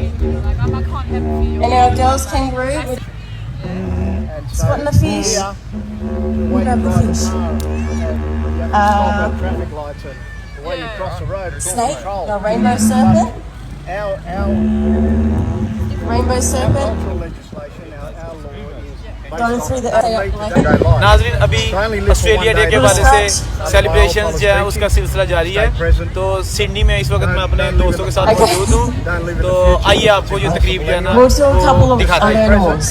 And our girls kangaroo with spotting the fish. What about the fish? traffic lights and the way you cross the road. It's all Snake, controlled. the rainbow serpent. Our Rainbow serpent. cultural legislation, our law is Going through the नाजरीन अभी Australia day के हवाले से celebrations जो है उसका सिलसिला जारी है। तो सिडनी में इस वक्त मैं अपने दोस्तों के साथ मौजूद हूँ। तो आइए आपको जो तकरीब जो है ना We'll do a couple of दिखाते हैं। animals.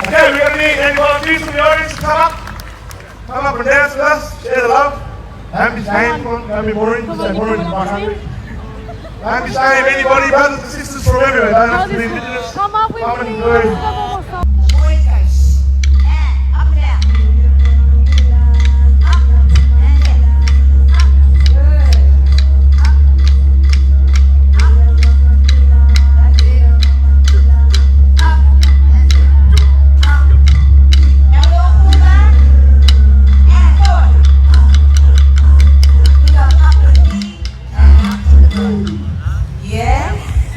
Okay, we're going to need any volunteers from the audience to come up and dance with us, share the love. Don't be ashamed, don't be boring, just say boring is 100. Don't be ashamed, anybody, brothers and sisters from everywhere, don't have to be indigenous. Come up with Come and me. enjoy.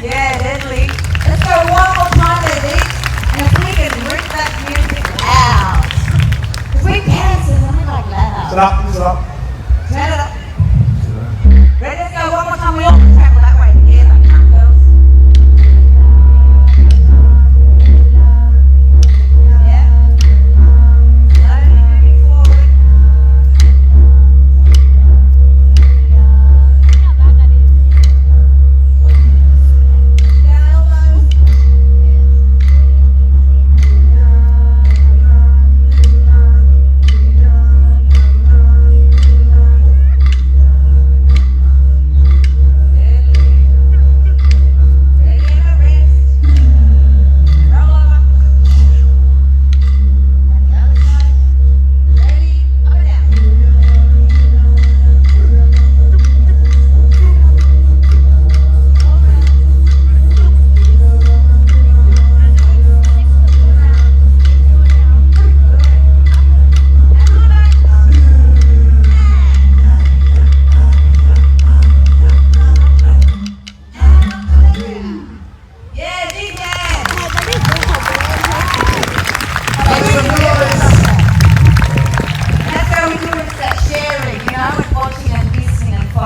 Yeah, deadly. Let's go one more time, Eddie.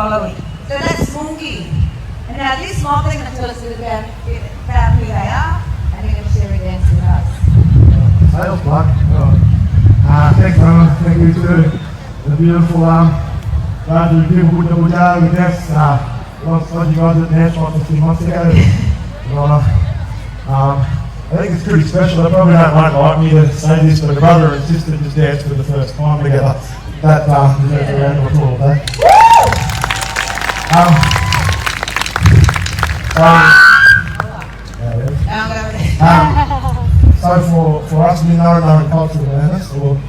follow it. So that's Moongi. And now this modeling can tell us a little bit about who they are, and they're going to share a dance with us. Sales block. Thanks, Mama. Thank you to the beautiful people who did the dance. Lots of you guys at dance a few months ago. I think it's pretty special. They probably don't like me to say this, but a brother and sister just danced for the first time together. That deserves a round of applause. So for us, we know cultural awareness, or